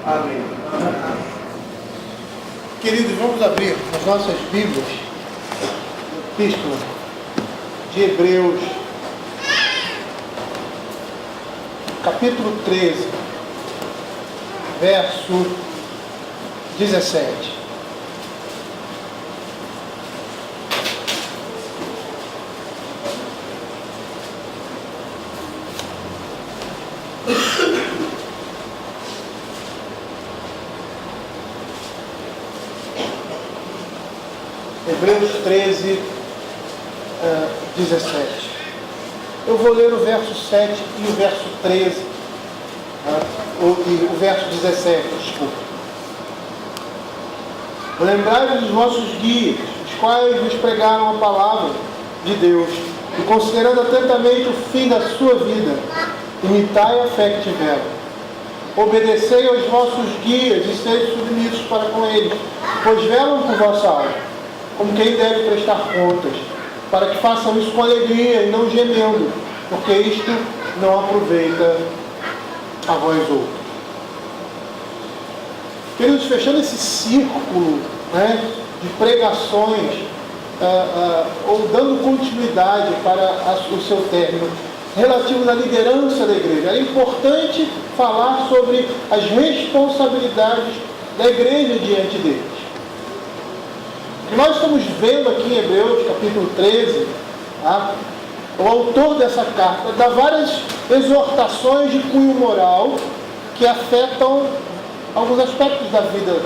Amém. Queridos, vamos abrir as nossas Bíblias, Epístola de Hebreus, capítulo 13, verso 17. Hebreus 13, 17. Eu vou ler o verso 7 e o verso 13, e o verso 17, desculpa. Lembrai-vos dos vossos guias, os quais vos pregaram a palavra de Deus, e considerando atentamente o fim da sua vida, imitai a fé que tiveram. Obedecei aos vossos guias e sede submissos para com eles, pois velam por vossa alma, como quem deve prestar contas, para que façam isso com alegria e não gemendo, porque isto não aproveita a vós outros. Queridos, fechando esse círculo de pregações, ou dando continuidade para o seu término, relativos à liderança da igreja, é importante falar sobre as responsabilidades da igreja diante deles. O que nós estamos vendo aqui em Hebreus, capítulo 13, o autor dessa carta dá várias exortações de cunho moral que afetam alguns aspectos da vida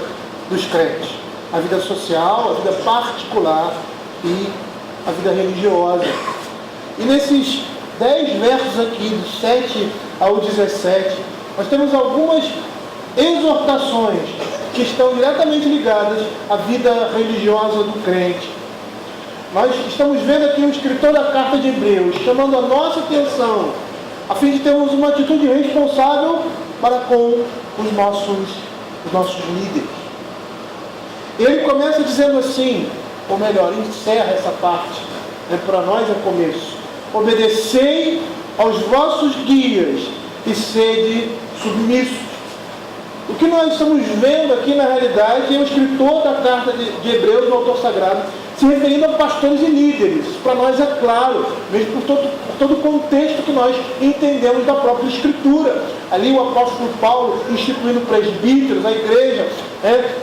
dos crentes. A vida social, a vida particular e a vida religiosa. E nesses 10 versos aqui, do 7 ao 17, nós temos algumas exortações que estão diretamente ligadas à vida religiosa do crente. Nós estamos vendo aqui o escritor da carta de Hebreus chamando a nossa atenção a fim de termos uma atitude responsável para com os nossos líderes. Ele começa dizendo assim, ou melhor, encerra essa parte, para nós é começo: obedecei aos vossos guias e sede submissos. O que nós estamos vendo aqui na realidade é o escritor da carta de Hebreus, o autor sagrado, se referindo a pastores e líderes. Para nós é claro, mesmo por todo o contexto que nós entendemos da própria escritura. Ali o apóstolo Paulo instituindo presbíteros, a igreja,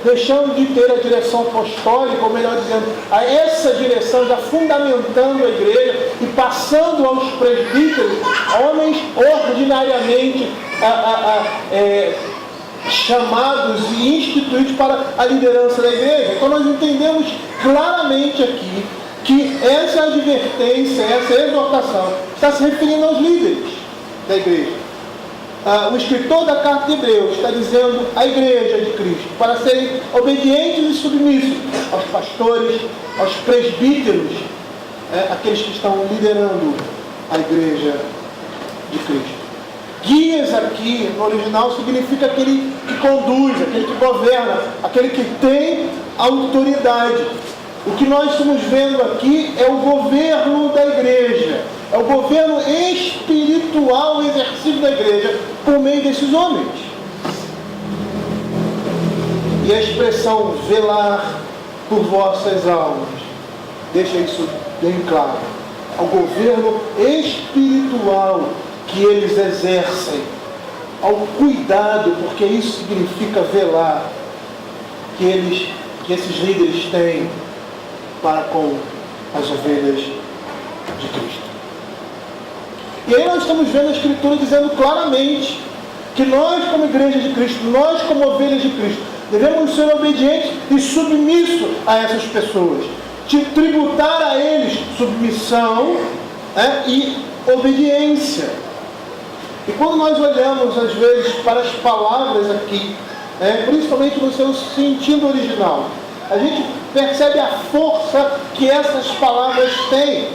deixando de ter a direção apostólica, ou melhor dizendo, a essa direção já fundamentando a igreja e passando aos presbíteros, homens ordinariamente chamados e instituídos para a liderança da igreja. Então nós entendemos claramente aqui que essa advertência, essa exortação está se referindo aos líderes da igreja. O escritor da carta de Hebreus está dizendo à igreja de Cristo para serem obedientes e submissos aos pastores, aos presbíteros, aqueles que estão liderando a igreja de Cristo. Guias aqui no original significa aquele que conduz, aquele que governa, aquele que tem autoridade. O que nós estamos vendo aqui é o governo da igreja, é o governo espiritual exercido da igreja por meio desses homens. E a expressão velar por vossas almas deixa isso bem claro. É o governo espiritual que eles exercem, ao cuidado, porque isso significa velar, que esses líderes têm para com as ovelhas de Cristo. E aí nós estamos vendo a Escritura dizendo claramente que nós, como igreja de Cristo, nós, como ovelhas de Cristo, devemos ser obedientes e submissos a essas pessoas, de tributar a eles submissão e obediência. E quando nós olhamos, às vezes, para as palavras aqui, principalmente no seu sentido original, a gente percebe a força que essas palavras têm.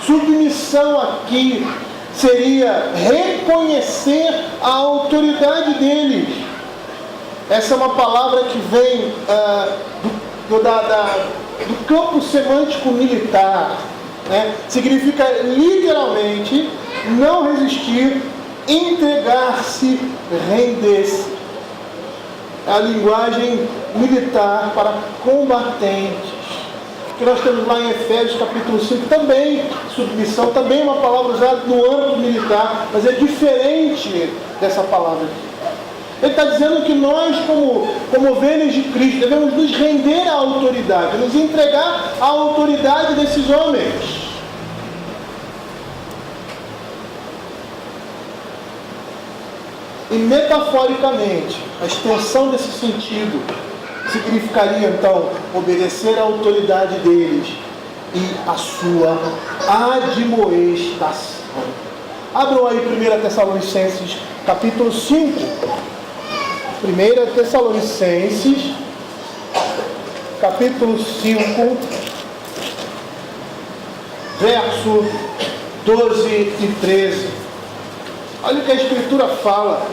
Submissão aqui seria reconhecer a autoridade deles. Essa é uma palavra que vem do campo semântico militar. Significa literalmente não resistir, entregar-se, render-se. a linguagem militar para combatentes. Que nós temos lá em Efésios capítulo 5, também submissão, também uma palavra usada no âmbito militar, mas é diferente dessa palavra aqui. Ele está dizendo que nós, como ovelhas de Cristo, devemos nos render à autoridade, nos entregar à autoridade desses homens. E metaforicamente, a extensão desse sentido significaria então obedecer à autoridade deles e a sua admoestação. Abram aí 1 Tessalonicenses capítulo 5. 1 Tessalonicenses capítulo 5, verso 12 e 13. Olha o que a Escritura fala.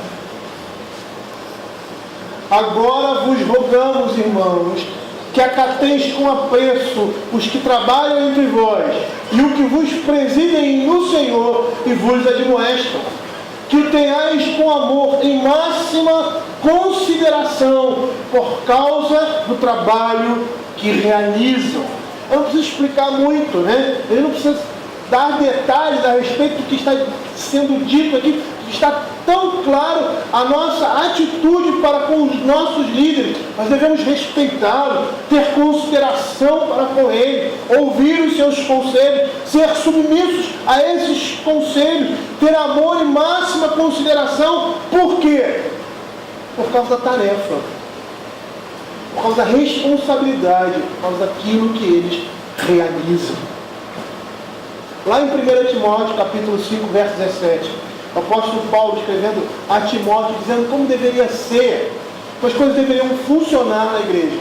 Agora vos rogamos, irmãos, que acateis com apreço os que trabalham entre vós e o que vos presidem no Senhor e vos admoestam, que o tenhais com amor em máxima consideração por causa do trabalho que realizam. Eu não preciso explicar muito, né? Ele não precisa dar detalhes a respeito do que está sendo dito aqui. Está tão claro a nossa atitude para com os nossos líderes. Nós devemos respeitá-los, ter consideração para com eles, ouvir os seus conselhos, ser submissos a esses conselhos, ter amor e máxima consideração. Por quê? Por causa da tarefa, por causa da responsabilidade, por causa daquilo que eles realizam. Lá em 1 Timóteo, capítulo 5, verso 17, o apóstolo Paulo escrevendo a Timóteo, dizendo como deveria ser, como as coisas deveriam funcionar na igreja.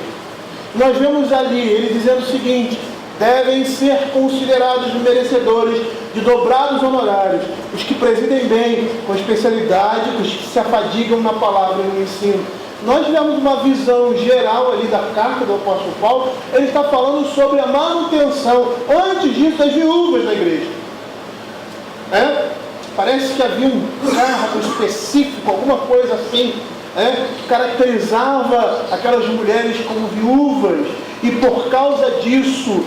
Nós vemos ali ele dizendo o seguinte: devem ser considerados merecedores de dobrados honorários os que presidem bem, com especialidade, os que se afadigam na palavra e no ensino. Nós tivemos uma visão geral ali da carta do apóstolo Paulo. Ele está falando sobre a manutenção, antes disso, das viúvas da igreja. Parece que havia um cargo específico, alguma coisa assim, que caracterizava aquelas mulheres como viúvas, e por causa disso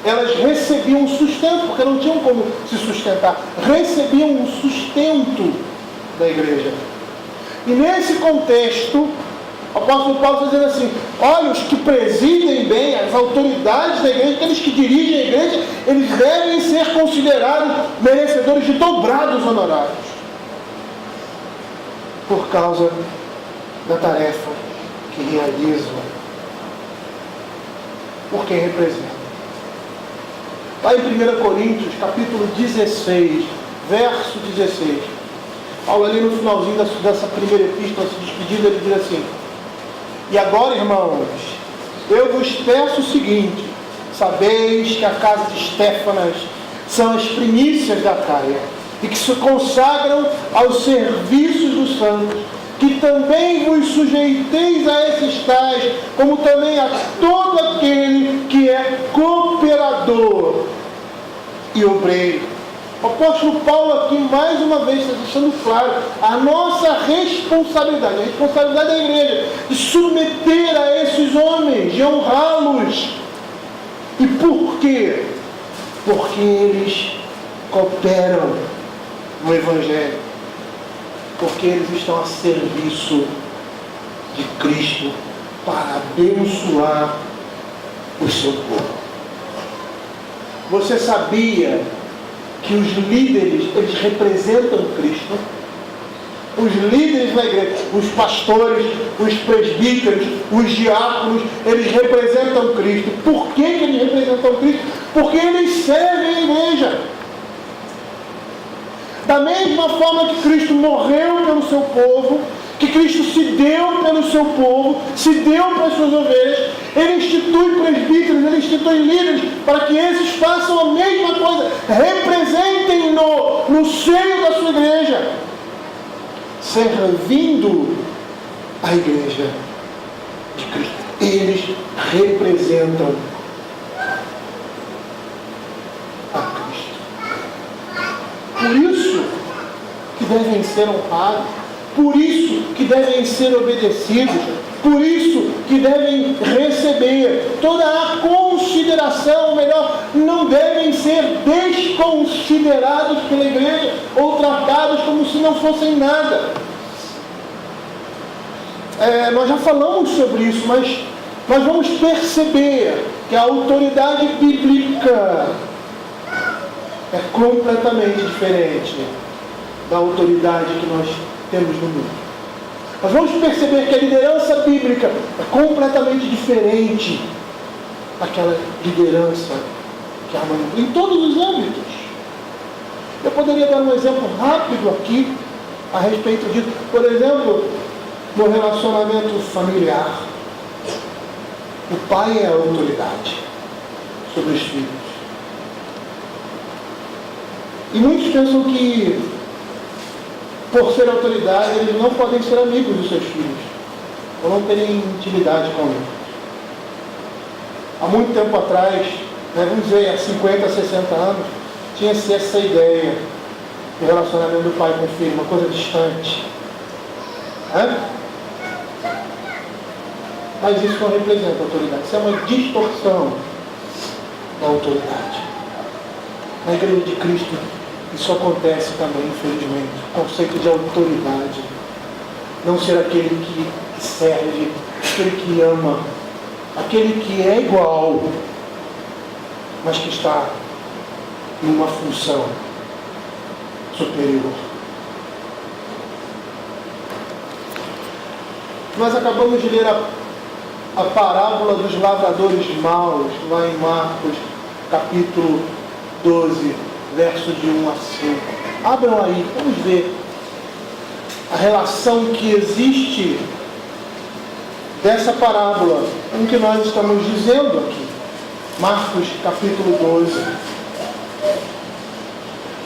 elas recebiam sustento, porque não tinham como se sustentar, recebiam o sustento da igreja. E nesse contexto, o apóstolo Paulo está dizendo assim: olha, os que presidem bem, as autoridades da igreja, aqueles que dirigem a igreja, eles devem ser considerados merecedores de dobrados honorários, por causa da tarefa que realizam, por quem representam. Lá em 1 Coríntios, capítulo 16, verso 16, Paulo ali no finalzinho dessa primeira epístola, se despedindo, ele diz assim: e agora, irmãos, eu vos peço o seguinte: sabeis que a casa de Estéfanas são as primícias da Caia, e que se consagram aos serviços dos santos, que também vos sujeiteis a esses tais, como também a todo aquele que é cooperador e obreiro. O apóstolo Paulo aqui mais uma vez está deixando claro a nossa responsabilidade, a responsabilidade da igreja, de submeter a esses homens, de honrá-los. E por quê? Porque eles cooperam no Evangelho, porque eles estão a serviço de Cristo para abençoar o seu povo. Você sabia que os líderes, eles representam Cristo? Os líderes da igreja, os pastores, os presbíteros, os diáconos, eles representam Cristo. Por que eles representam Cristo? Porque eles servem a igreja. Da mesma forma que Cristo morreu pelo seu povo, que Cristo se deu pelo seu povo, se deu para as suas ovelhas, Ele institui presbíteros, Ele institui líderes, para que esses façam a mesma coisa, representem-no no seio da sua igreja, servindo a igreja de Cristo. Eles representam a Cristo. Por isso que devem ser honrados, por isso que devem ser obedecidos, por isso que devem receber toda a consideração, ou melhor, não devem ser desconsiderados pela igreja ou tratados como se não fossem nada. Nós já falamos sobre isso, mas nós vamos perceber que a autoridade bíblica é completamente diferente da autoridade que nós temos no mundo. Nós vamos perceber que a liderança bíblica é completamente diferente daquela liderança que há no mundo, em todos os âmbitos. Eu poderia dar um exemplo rápido aqui a respeito disso. Por exemplo, no relacionamento familiar, o pai é a autoridade sobre os filhos. E muitos pensam que, por ser autoridade, eles não podem ser amigos dos seus filhos, ou não terem intimidade com eles. Há muito tempo atrás, vamos dizer, há 50, 60 anos, tinha-se essa ideia do relacionamento do pai com o filho, uma coisa distante. Mas isso não representa autoridade, isso é uma distorção da autoridade. Na Igreja de Cristo, isso acontece também, infelizmente. O conceito de autoridade. Não ser aquele que serve, aquele que ama, aquele que é igual, mas que está em uma função superior. Nós acabamos de ler a parábola dos lavradores maus, lá em Marcos, capítulo 12, versos de 1 a 5. Abram aí, vamos ver a relação que existe dessa parábola com o que nós estamos dizendo aqui. Marcos, capítulo 12.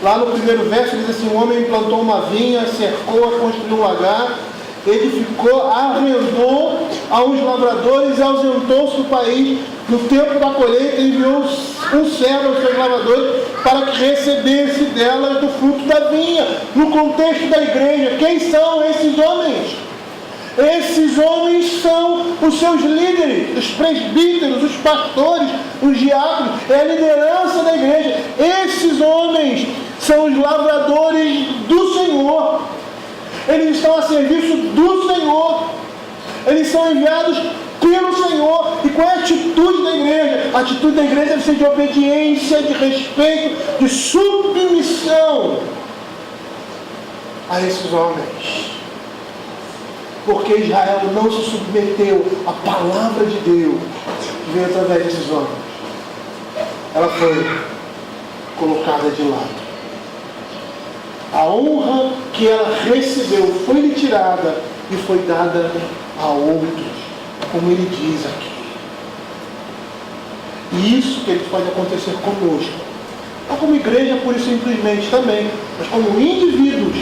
Lá no primeiro verso diz assim: um homem plantou uma vinha, cercou-a, construiu um lagar, edificou, arrendou a uns lavradores e ausentou-se do país. No tempo da colheita enviou um servo aos seus lavradores para que recebesse delas do fruto da vinha. No contexto da igreja, quem são esses homens? Esses homens são os seus líderes, os presbíteros, os pastores, os diáconos, é a liderança da igreja. Esses homens são os lavradores do Senhor. Eles estão a serviço do Senhor. Eles são enviados pelo Senhor. E qual é a atitude da igreja? A atitude da igreja deve ser de obediência, de respeito, de submissão a esses homens. Porque Israel não se submeteu à palavra de Deus que veio através desses homens. Ela foi colocada de lado. A honra que ela recebeu foi-lhe tirada e foi dada a outros, como ele diz aqui. E isso que pode acontecer conosco. Não como igreja, por isso simplesmente também, mas como indivíduos.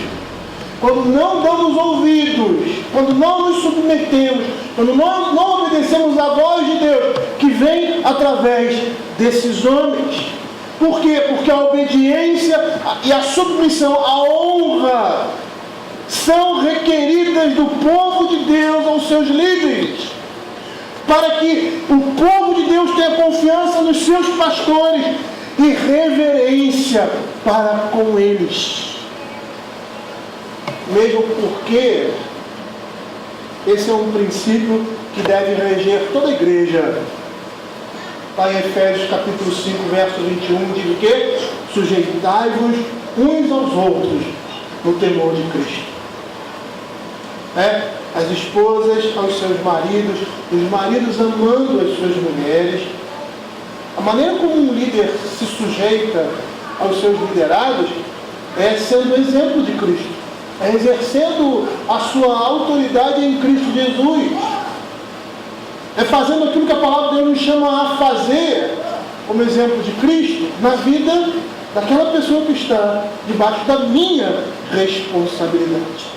Quando não damos ouvidos, quando não nos submetemos, quando não obedecemos à voz de Deus, que vem através desses homens. Por quê? Porque a obediência e a submissão, a honra, são requeridas do povo de Deus aos seus líderes, para que o povo de Deus tenha confiança nos seus pastores e reverência para com eles. Mesmo porque esse é um princípio que deve reger toda a igreja. Lá em Efésios capítulo 5, verso 21, diz o quê? Sujeitai-vos uns aos outros no temor de Cristo. As esposas aos seus maridos, os maridos amando as suas mulheres. A maneira como um líder se sujeita aos seus liderados é sendo exemplo de Cristo. É exercendo a sua autoridade em Cristo Jesus. É fazendo aquilo que a palavra de Deus nos chama a fazer, como exemplo de Cristo, na vida daquela pessoa que está debaixo da minha responsabilidade.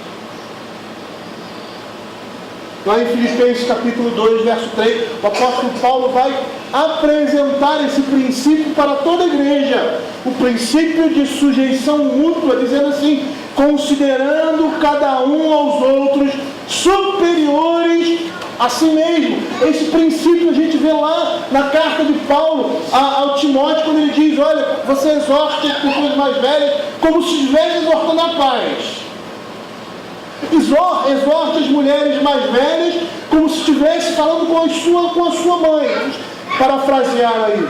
Lá em Filipenses capítulo 2, verso 3, o apóstolo Paulo vai apresentar esse princípio para toda a igreja. O princípio de sujeição mútua, dizendo assim: considerando cada um aos outros superiores a si mesmo. Esse princípio a gente vê lá na carta de Paulo ao Timóteo, quando ele diz: olha, você exorta as pessoas mais velhas como se estivesse exortando a paz. Exorte as mulheres mais velhas como se estivesse falando com a sua mãe. Vamos parafrasear aí.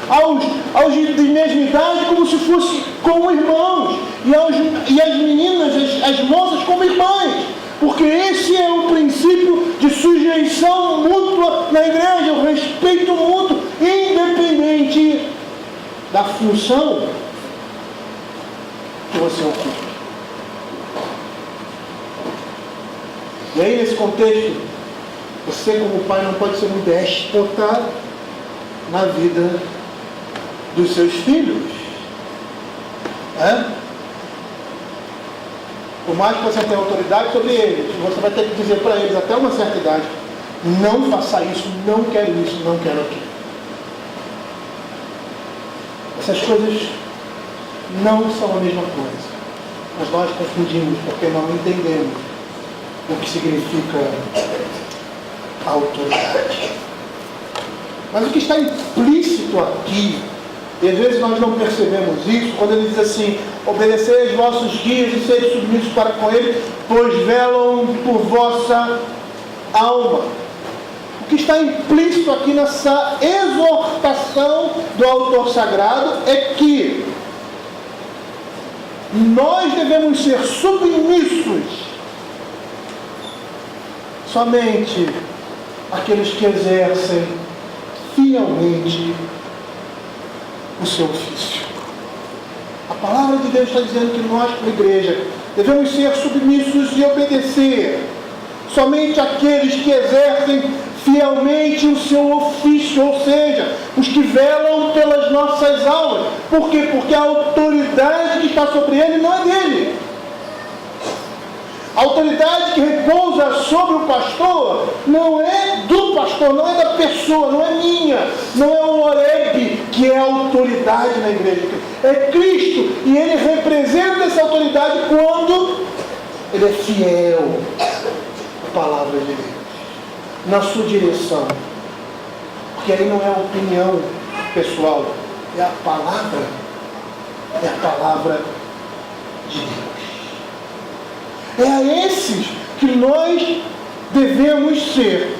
Aos de mesma idade como se fosse como irmãos. E as meninas, as moças como irmãs. Porque esse é o princípio de sujeição mútua na igreja, o respeito mútuo, independente da função que você ocupa. E aí, nesse contexto, você como pai não pode ser um déspota na vida dos seus filhos. Por mais que você tenha autoridade sobre eles, você vai ter que dizer para eles até uma certa idade: não faça isso, não quero isso, não quero aquilo. Essas coisas não são a mesma coisa. Mas nós confundimos porque não entendemos o que significa autoridade. Mas o que está implícito aqui, e às vezes nós não percebemos isso, quando ele diz assim: obedecei aos vossos guias e sede submissos para com ele, pois velam por vossa alma. O que está implícito aqui nessa exortação do autor sagrado é que nós devemos ser submissos somente àqueles que exercem fielmente o seu ofício. A palavra de Deus está dizendo que nós, como igreja, devemos ser submissos e obedecer somente àqueles que exercem fielmente o seu ofício, ou seja, os que velam pelas nossas almas. Por quê? Porque a autoridade que está sobre ele não é dele. A autoridade que repousa sobre o pastor não é do pastor, não é da pessoa, não é minha, não é o Oreb que é a autoridade na igreja. É Cristo, e ele representa essa autoridade quando ele é fiel à palavra de Deus, na sua direção. Porque aí não é a opinião pessoal, é a palavra de Deus. É a esses que nós devemos ser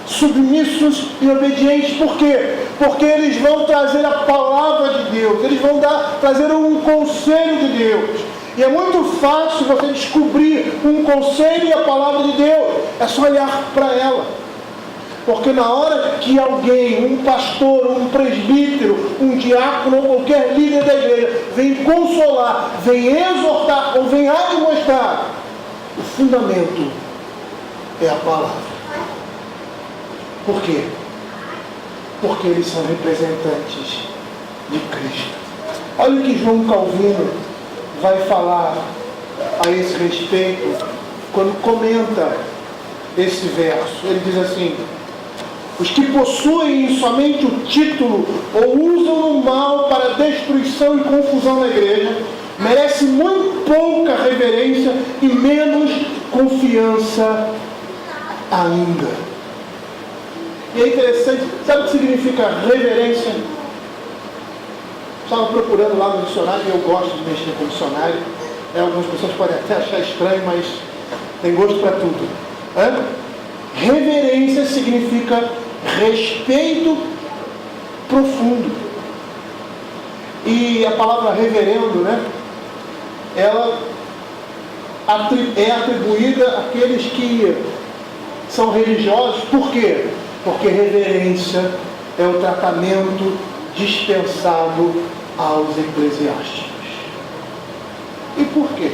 submissos e obedientes. Por quê? Porque eles vão trazer a palavra de Deus, eles vão trazer um conselho de Deus. E é muito fácil você descobrir um conselho e a palavra de Deus. É só olhar para ela. Porque na hora que alguém, um pastor, um presbítero, um diácono ou qualquer líder da igreja vem consolar, vem exortar ou vem admoestar, o fundamento é a palavra. Por quê? Porque eles são representantes de Cristo. Olha o que João Calvino vai falar a esse respeito quando comenta esse verso. Ele diz assim: os que possuem somente o título ou usam o mal para destruição e confusão na igreja merece muito pouca reverência e menos confiança ainda. E é interessante, sabe o que significa reverência? Estava procurando lá no dicionário, e eu gosto de mexer com dicionário. Algumas pessoas podem até achar estranho, mas tem gosto para tudo. Reverência significa respeito profundo. E a palavra reverendo, ela é atribuída àqueles que são religiosos. Por quê? Porque reverência é o tratamento dispensado aos eclesiásticos. E por quê?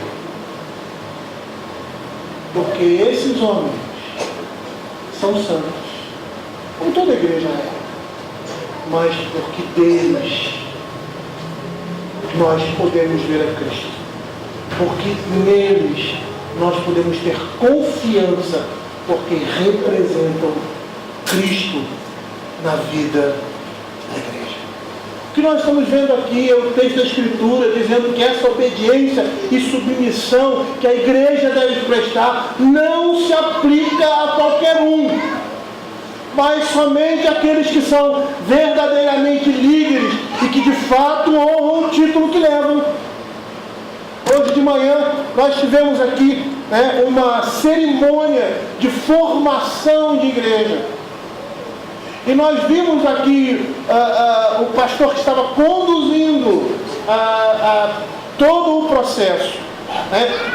Porque esses homens são santos, como toda a igreja é, mas porque deles nós podemos ver a Cristo, porque neles nós podemos ter confiança, porque representam Cristo na vida da igreja. O que nós estamos vendo aqui é o texto da Escritura dizendo que essa obediência e submissão que a igreja deve prestar não se aplica a qualquer um, mas somente àqueles que são verdadeiramente líderes e que de fato honram o título que levam. Hoje de manhã nós tivemos aqui uma cerimônia de formação de igreja. E nós vimos aqui o pastor que estava conduzindo todo o processo,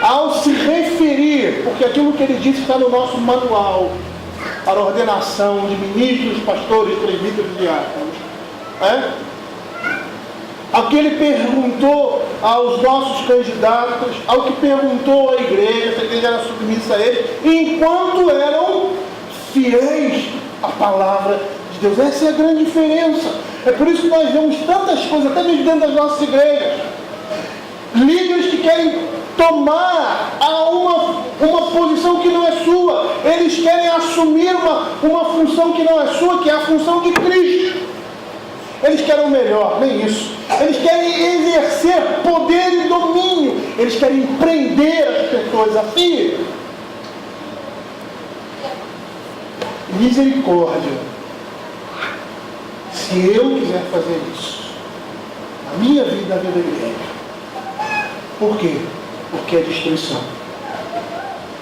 ao se referir, porque aquilo que ele disse está no nosso manual, para a ordenação de ministros, pastores, presbíteros e diáconos. Ao que ele perguntou aos nossos candidatos, ao que perguntou à igreja, se a igreja era submissa a ele, enquanto eram fiéis à palavra de Deus. Essa é a grande diferença. É por isso que nós vemos tantas coisas, até mesmo dentro das nossas igrejas. Líderes que querem tomar uma posição que não é sua. Eles querem assumir uma função que não é sua, que é a função de Cristo. Eles querem o melhor, nem isso. Eles querem exercer poder e domínio. Eles querem prender as pessoas assim. Misericórdia. Se eu quiser fazer isso, a minha vida, a vida da igreja. Por quê? Porque é destruição.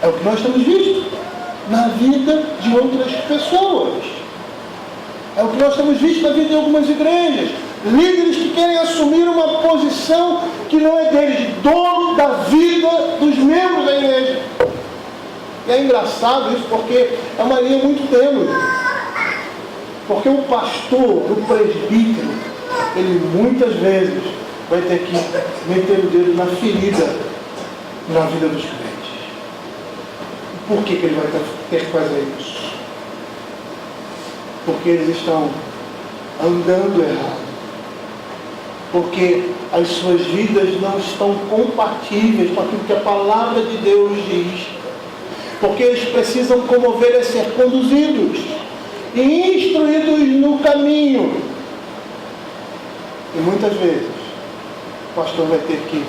É o que nós temos visto na vida de outras pessoas. É o que nós temos visto na vida de algumas igrejas. Líderes que querem assumir uma posição que não é deles, de dono da vida dos membros da igreja. E é engraçado isso porque é uma linha muito tênue. Porque o pastor, o presbítero, ele muitas vezes vai ter que meter o dedo na ferida na vida dos crentes. Por que ele vai ter que fazer isso? Porque eles estão andando errado. Porque as suas vidas não estão compatíveis com aquilo que a palavra de Deus diz. Porque eles precisam, como ovelhas, ser conduzidos e instruídos no caminho. E muitas vezes o pastor vai ter que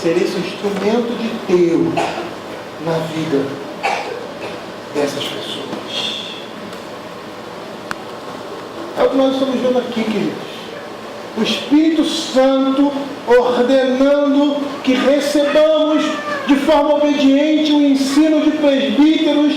ser esse instrumento de Deus na vida dessas pessoas. É o que nós estamos vendo aqui, queridos. O Espírito Santo ordenando que recebamos de forma obediente o ensino de presbíteros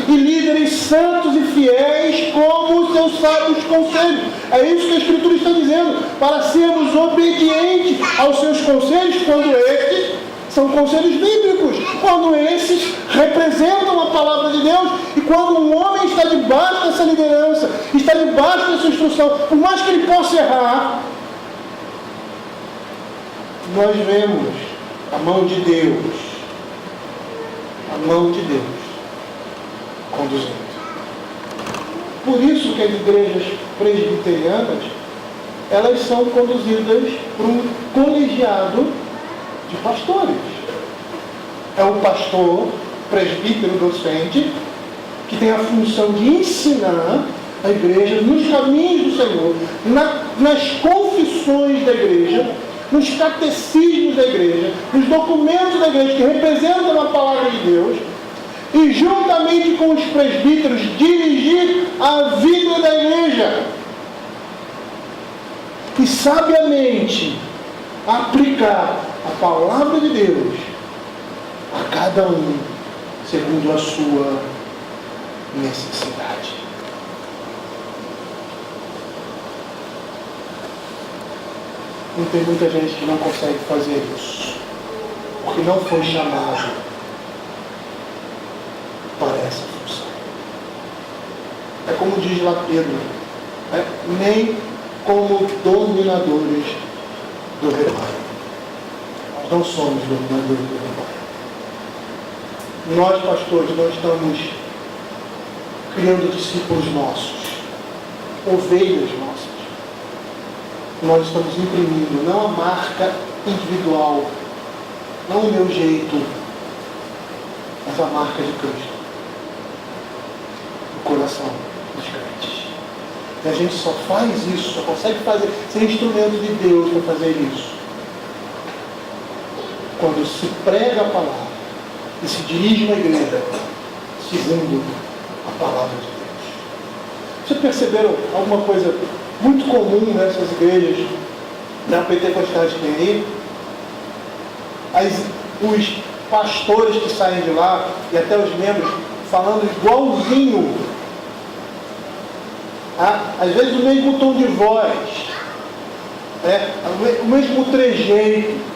e líderes santos e fiéis como seus sábios conselhos. É isso que a Escritura está dizendo, para sermos obedientes aos seus conselhos, quando estes são conselhos bíblicos, quando esses representam a palavra de Deus, e quando um homem está debaixo dessa liderança, está debaixo dessa instrução, por mais que ele possa errar, nós vemos a mão de Deus conduzindo. Por isso que as igrejas presbiterianas, elas são conduzidas por um colegiado de pastores. É o pastor, presbítero, docente, que tem a função de ensinar a igreja nos caminhos do Senhor, nas confissões da igreja, nos catecismos da igreja, nos documentos da igreja que representam a palavra de Deus, e juntamente com os presbíteros dirigir a vida da igreja e sabiamente aplicar a palavra de Deus a cada um segundo a sua necessidade. Não tem muita gente que não consegue fazer isso, porque não foi chamado para essa função. É como diz lá Pedro, nem como dominadores do rebanho. Nós não somos dominadores do rebanho. Nós, pastores, não estamos criando discípulos nossos, ovelhas nossas. Nós estamos imprimindo não a marca individual, não o meu jeito, mas a marca de Cristo no coração dos crentes. E a gente só faz isso, só consegue ser instrumento de Deus para fazer isso quando se prega a palavra e se dirige uma igreja segundo a palavra de Deus. Vocês perceberam alguma coisa muito comum nessas igrejas neopentecostais que tem aí? Os pastores que saem de lá e até os membros falando igualzinho, às vezes o mesmo tom de voz, o mesmo trejeito.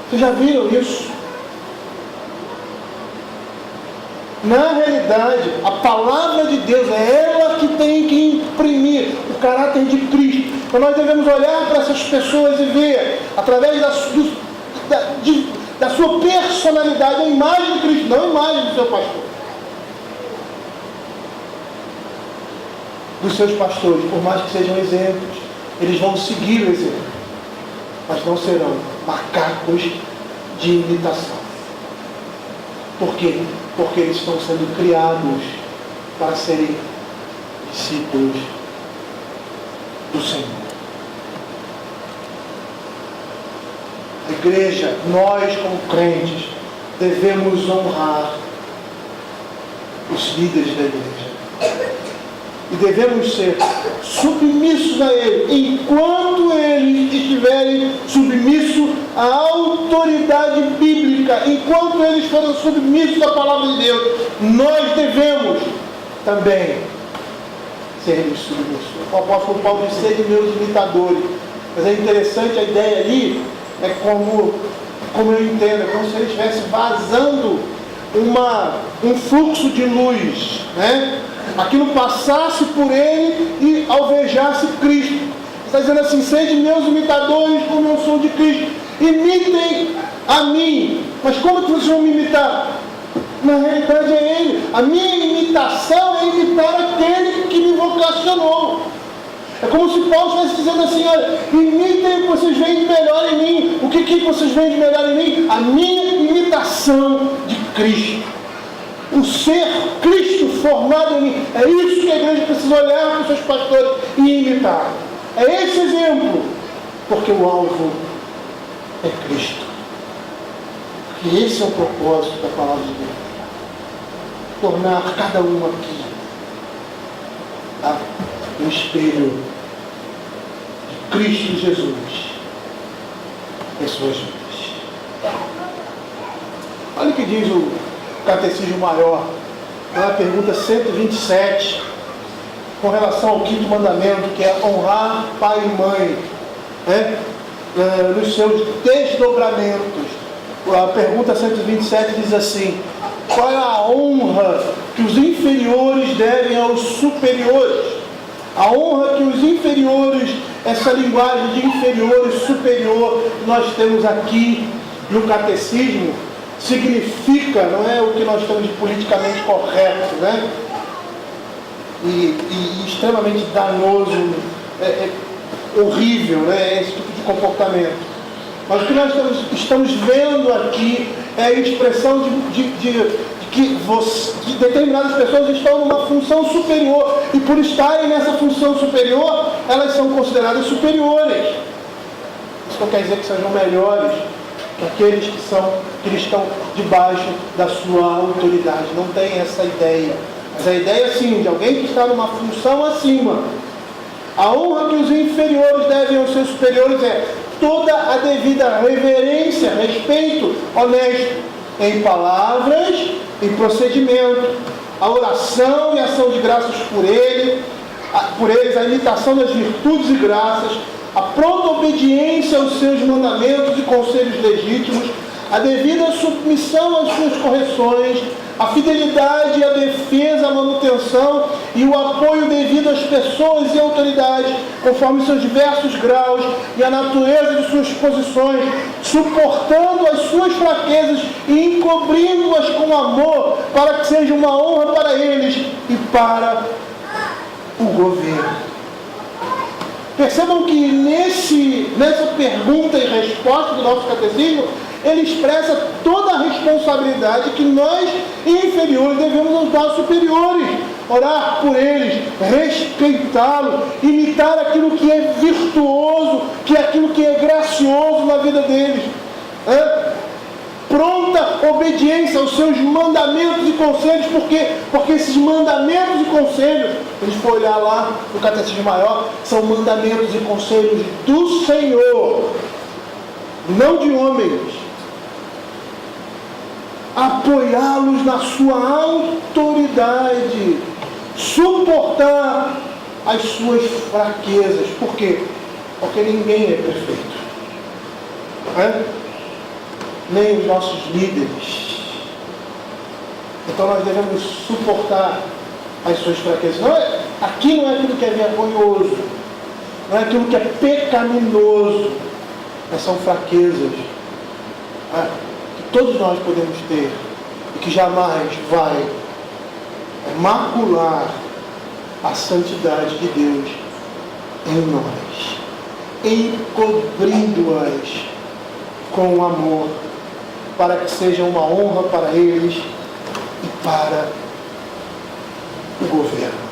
Vocês já viram isso? Na realidade, a palavra de Deus é ela que tem que imprimir o caráter de Cristo. Então nós devemos olhar para essas pessoas e ver, através da sua personalidade, a imagem de Cristo, não a imagem do seu pastor. Dos seus pastores, por mais que sejam exemplos, eles vão seguir o exemplo, mas não serão macacos de imitação. Por quê? Porque eles estão sendo criados para serem discípulos do Senhor. A igreja, nós como crentes, devemos honrar os líderes da igreja. E devemos ser submissos a ele, enquanto eles estiverem submissos à autoridade bíblica, enquanto eles forem submissos à palavra de Deus, nós devemos também sermos submissos. O apóstolo Paulo diz: sede meus imitadores. Mas é interessante a ideia ali, é como eu entendo, é como se ele estivesse vazando um fluxo de luz, né? Aquilo passasse por ele e alvejasse Cristo. Está dizendo assim: sede meus imitadores como eu sou de Cristo. Imitem a mim. Mas como que vocês vão me imitar? Na realidade é ele. A minha imitação é imitar aquele que me vocacionou. É como se Paulo estivesse dizendo assim: olha, imitem o que vocês veem de melhor em mim. O que vocês veem de melhor em mim? A minha imitação de Cristo. O ser Cristo formado em mim. É isso que a igreja precisa olhar para os seus pastores e imitar. É esse exemplo. Porque o alvo é Cristo. E esse é o propósito da palavra de Deus. Tornar cada um aqui um espelho de Cristo Jesus em suas vidas. Olha o que diz o Catecismo Maior, na pergunta 127, com relação ao quinto mandamento, que é honrar pai e mãe, né? Nos seus desdobramentos. A pergunta 127 diz assim: qual é a honra que os inferiores devem aos superiores? A honra que os inferiores, essa linguagem de inferior e superior que nós temos aqui no catecismo, significa, não é o que nós temos de politicamente correto, né? E extremamente danoso, horrível, né? Esse tipo de comportamento. Mas o que nós estamos vendo aqui é a expressão de que determinadas pessoas estão numa função superior, e por estarem nessa função superior, elas são consideradas superiores. Isso não quer dizer que sejam melhores que aqueles que estão debaixo da sua autoridade. Não tem essa ideia. Mas a ideia, sim, de alguém que está numa função acima. A honra que os inferiores devem aos seus superiores é toda a devida reverência, respeito honesto em palavras e procedimento, a oração e ação de graças por eles, a imitação das virtudes e graças, a pronta obediência aos seus mandamentos e conselhos legítimos, a devida submissão às suas correções, a fidelidade, a defesa, a manutenção e o apoio devido às pessoas e autoridades, conforme seus diversos graus e a natureza de suas posições, suportando as suas fraquezas e encobrindo-as com amor, para que seja uma honra para eles e para o governo. Percebam que nessa pergunta e resposta do nosso catecismo, ele expressa toda a responsabilidade que nós, inferiores, devemos aos nossos superiores. orar por eles, respeitá-los, imitar aquilo que é virtuoso, que é aquilo que é gracioso na vida deles. Pronta obediência aos seus mandamentos e conselhos, porque esses mandamentos e conselhos, a gente for olhar lá no Catecismo Maior, são mandamentos e conselhos do Senhor, não de homens. Apoiá-los na sua autoridade, suportar as suas fraquezas. Por quê? Porque ninguém é perfeito. Nem os nossos líderes. Então nós devemos suportar as suas fraquezas. Aqui não é aquilo que é vergonhoso, não é aquilo que é pecaminoso, mas são fraquezas que todos nós podemos ter e que jamais vai macular a santidade de Deus em nós, encobrindo-as com amor, para que seja uma honra para eles e para o governo.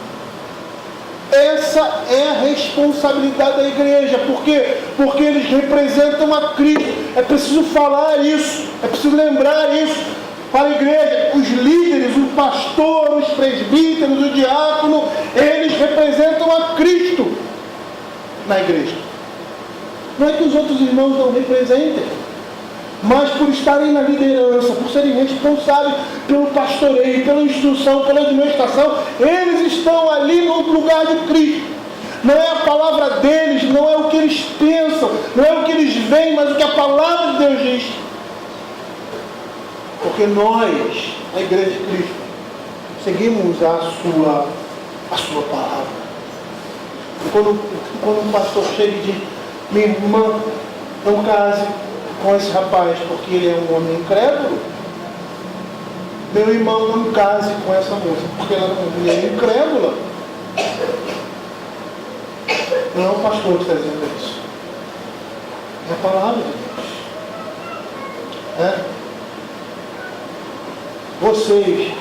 Essa é a responsabilidade da igreja. Por quê? Porque eles representam a Cristo. É preciso falar isso, é preciso lembrar isso para a igreja. Os líderes, o pastor, os presbíteros, o diácono, eles representam a Cristo na igreja. Não é que os outros irmãos não representem, mas por estarem na liderança, por serem responsáveis pelo pastoreio, pela instrução, pela administração, eles estão ali no lugar de Cristo. Não é a palavra deles, não é o que eles pensam, não é o que eles veem, mas o que a palavra de Deus diz. Porque nós, a igreja de Cristo, seguimos a sua palavra. E quando um pastor chega e diz: minha irmã, não case com esse rapaz porque ele é um homem incrédulo, meu irmão, não case com essa moça porque ela é uma mulher incrédula. Não é o pastor que está dizendo isso, é a palavra de Deus. Vocês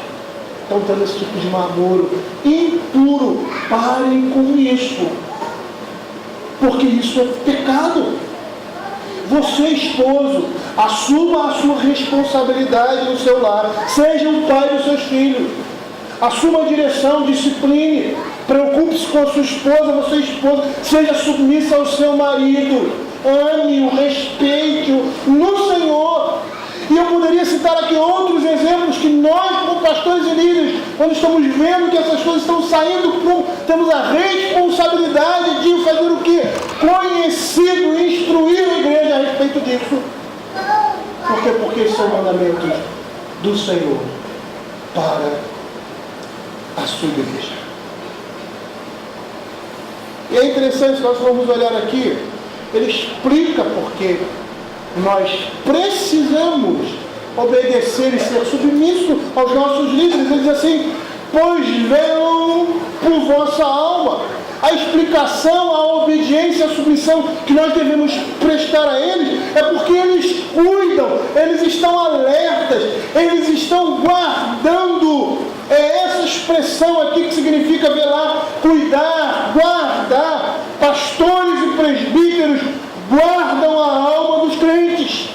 estão tendo esse tipo de namoro impuro, parem com isso, porque isso é pecado. Você, esposo, assuma a sua responsabilidade no seu lar. Seja o pai dos seus filhos. Assuma a direção, discipline. Preocupe-se com a sua esposa, você esposa. Seja submissa ao seu marido. Ame-o, respeite-o no Senhor. E eu poderia citar aqui outros exemplos que nós, como pastores e líderes, quando estamos vendo que essas coisas estão saindo, temos a responsabilidade de fazer o quê? Conhecido, instruir a igreja a respeito disso. Por quê? Porque são mandamentos do Senhor para a sua igreja. E é interessante, nós vamos olhar aqui, ele explica por quê nós precisamos obedecer e ser submissos aos nossos líderes. Ele diz assim: pois velam por vossa alma. A explicação, a obediência, a submissão que nós devemos prestar a eles é porque eles cuidam, eles estão alertas, eles estão guardando. É essa expressão aqui que significa velar, cuidar, guardar. Pastores e presbíteros guardam a alma dos crentes,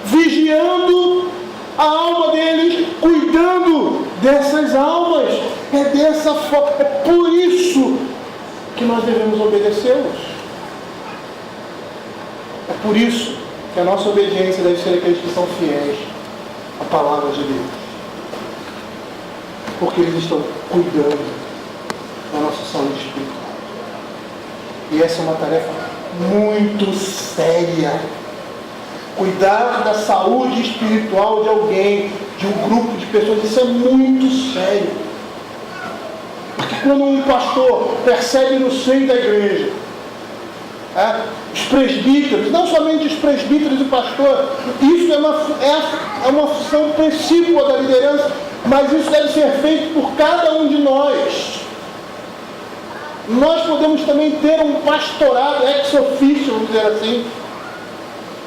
vigiando a alma deles, cuidando dessas almas. É dessa forma, é por isso que nós devemos obedecê-los. É por isso que a nossa obediência deve ser aqueles que são fiéis à palavra de Deus, porque eles estão cuidando da nossa saúde espiritual. E essa é uma tarefa muito séria. Cuidar da saúde espiritual de alguém, de um grupo de pessoas, isso é muito sério. Porque quando um pastor percebe no seio da igreja, os presbíteros, não somente os presbíteros e pastores, isso é uma função principal da liderança, mas isso deve ser feito por cada um de nós. Nós podemos também ter um pastorado ex officio, vamos dizer assim.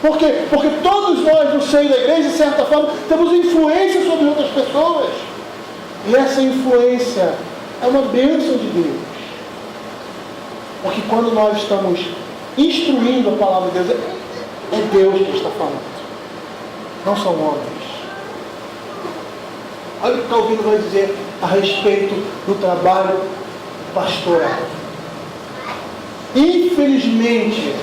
Por quê? Porque todos nós no seio da igreja, de certa forma, temos influência sobre outras pessoas. E essa influência é uma bênção de Deus. Porque quando nós estamos instruindo a palavra de Deus, é Deus que está falando. Não são homens. Olha o que Calvino vai dizer a respeito do trabalho pastoral. Infelizmente,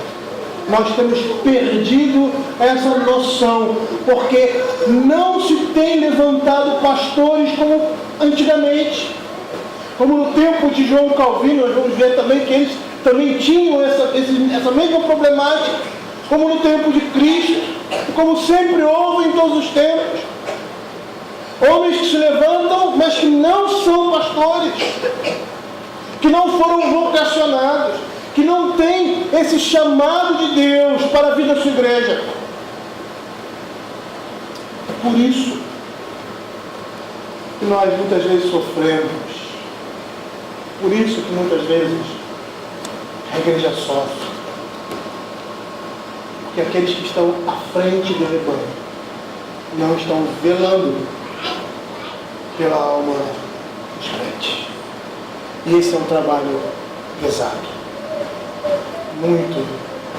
nós temos perdido essa noção, porque não se tem levantado pastores como antigamente. Como no tempo de João Calvino, nós vamos ver também que eles também tinham essa mesma problemática, como no tempo de Cristo, e como sempre houve em todos os tempos. Homens que se levantam, mas que não são pastores, que não foram vocacionados, que não têm esse chamado de Deus para a vida da sua igreja. Por isso que nós muitas vezes sofremos. Por isso que muitas vezes a igreja sofre. Porque aqueles que estão à frente do rebanho não estão velando pela alma dos crentes. E esse é um trabalho pesado. Muito,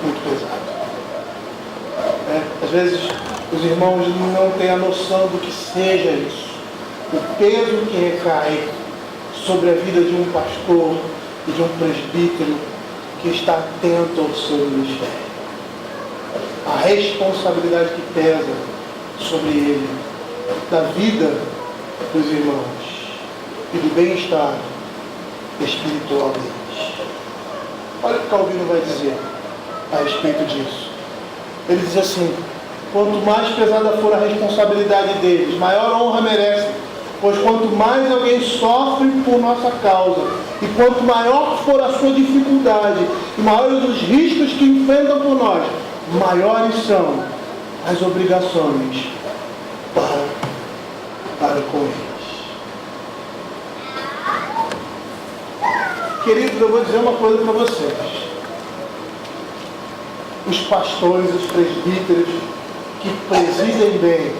muito pesado. Às vezes os irmãos não têm a noção do que seja isso. O peso que recai sobre a vida de um pastor e de um presbítero que está atento ao seu ministério. A responsabilidade que pesa sobre ele, da vida dos irmãos e do bem-estar espiritual deles. Olha o que Calvino vai dizer a respeito disso. Ele diz assim: quanto mais pesada for a responsabilidade deles, maior honra merecem. Pois quanto mais alguém sofre por nossa causa, e quanto maior for a sua dificuldade, e maiores os riscos que enfrentam por nós, maiores são as obrigações para com eles. Queridos, eu vou dizer uma coisa para vocês. Os pastores, os presbíteros que presidem bem,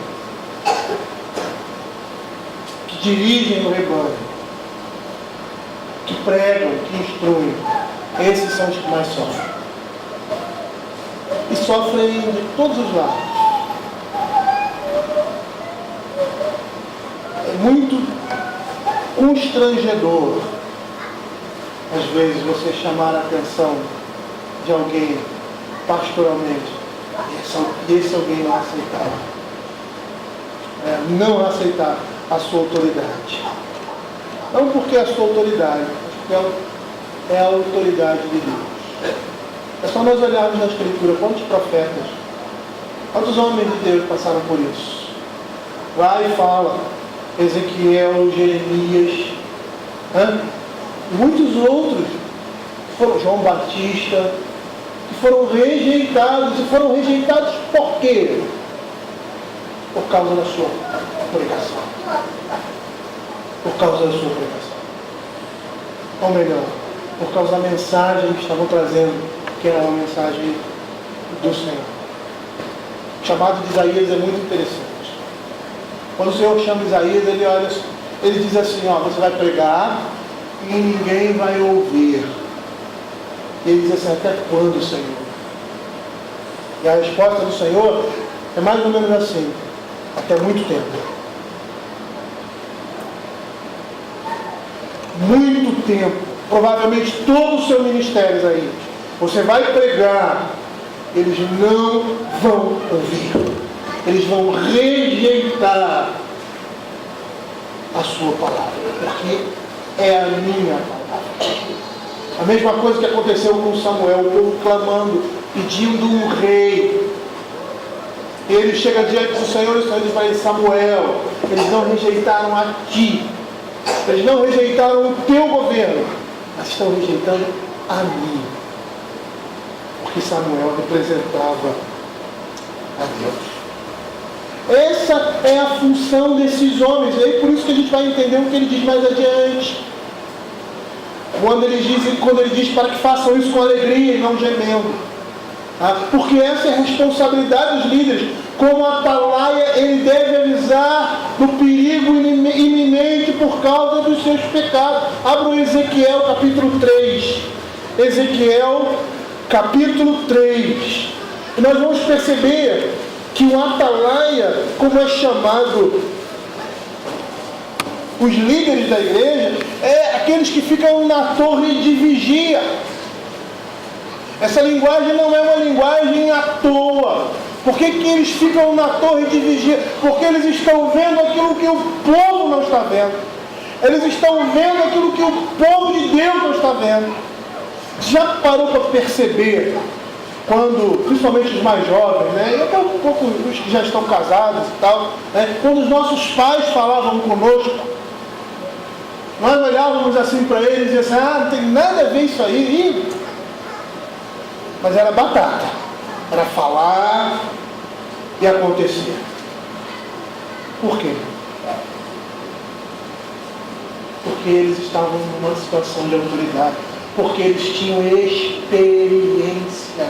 dirigem o rebanho, que pregam, que instruem, esses são os que mais sofrem. E sofrem de todos os lados. É muito constrangedor, às vezes, você chamar a atenção de alguém pastoralmente e esse alguém não aceitar. Não aceitar a sua autoridade. Não porque é a sua autoridade, mas porque é a autoridade de Deus. É só nós olharmos na Escritura quantos profetas, quantos homens de Deus passaram por isso. Vai e fala, Ezequiel, Jeremias, muitos outros, foram João Batista, que foram rejeitados. E foram rejeitados por quê? Por causa da sua pregação. Por causa da sua pregação. Ou melhor, por causa da mensagem que estavam trazendo, que era uma mensagem do Senhor. O chamado de Isaías é muito interessante. Quando o Senhor chama Isaías, ele diz assim: você vai pregar e ninguém vai ouvir. E ele diz assim: até quando, Senhor? E a resposta do Senhor é mais ou menos assim: até muito tempo. Muito tempo. Provavelmente todo o seu ministério, Isaías. Você vai pregar, eles não vão ouvir. Eles vão rejeitar a sua palavra, porque é a minha palavra. A mesma coisa que aconteceu com Samuel, o povo clamando, pedindo um rei. Ele chega diante do Senhor e o Senhor diz para ele: Samuel, eles não rejeitaram a ti, eles não rejeitaram o teu governo, mas estão rejeitando a mim. Porque Samuel representava a Deus. Essa é a função desses homens. E aí por isso que a gente vai entender o que ele diz mais adiante. Quando ele diz para que façam isso com alegria e não gemendo. Porque essa é a responsabilidade dos líderes. como atalaia, ele deve avisar do perigo iminente por causa dos seus pecados. Abra o Ezequiel capítulo 3. Ezequiel capítulo 3. E nós vamos perceber que o atalaia, como é chamado os líderes da igreja, é aqueles que ficam na torre de vigia. Essa linguagem não é uma linguagem à toa. Por que eles ficam na torre de vigia? Porque eles estão vendo aquilo que o povo não está vendo. Eles estão vendo aquilo que o povo de Deus não está vendo. Já parou para perceber quando, principalmente os mais jovens, né, e até um pouco os que já estão casados e tal, né, quando os nossos pais falavam conosco, nós olhávamos assim para eles e diziam assim, não tem nada a ver isso aí, mas era batata, era falar e acontecer. Por quê? Porque eles estavam numa situação de autoridade, porque eles tinham experiência,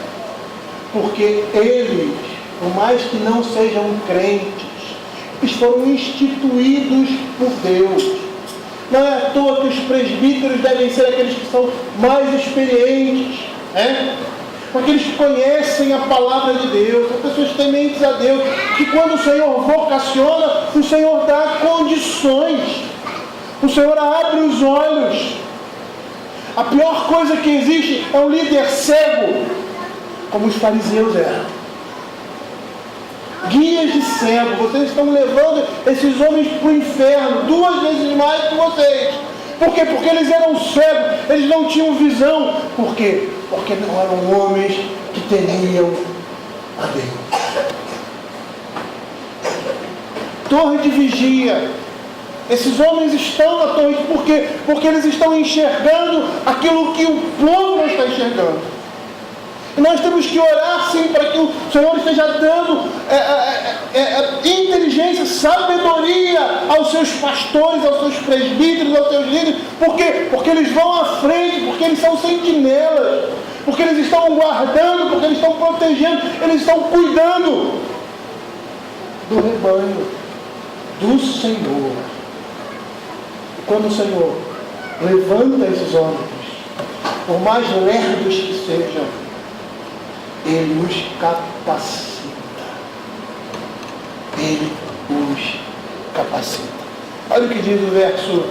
porque eles, por mais que não sejam crentes, eles foram instituídos por Deus. Não é à toa que os presbíteros devem ser aqueles que são mais experientes, né? Aqueles que conhecem a palavra de Deus, são pessoas tementes a Deus, que quando o Senhor vocaciona, o Senhor dá condições, o Senhor abre os olhos. A pior coisa que existe é um líder cego, como os fariseus eram. Guias de cego, vocês estão levando esses homens para o inferno 2 vezes mais que vocês. Por quê? Porque eles eram cegos, eles não tinham visão. Por quê? Porque não eram homens que temiam a Deus. Torre de vigia. Esses homens estão na torre, por quê? Porque eles estão enxergando aquilo que o povo não está enxergando. E nós temos que orar sim para que o Senhor esteja dando inteligência, sabedoria aos seus pastores, aos seus presbíteros, aos seus líderes. Por quê? Porque eles vão à frente, porque eles são sentinelas, porque eles estão guardando, porque eles estão protegendo, eles estão cuidando do rebanho, do Senhor. E quando o Senhor levanta esses homens, por mais lerdos que sejam, Ele os capacita. Ele os capacita. Olha o que diz o verso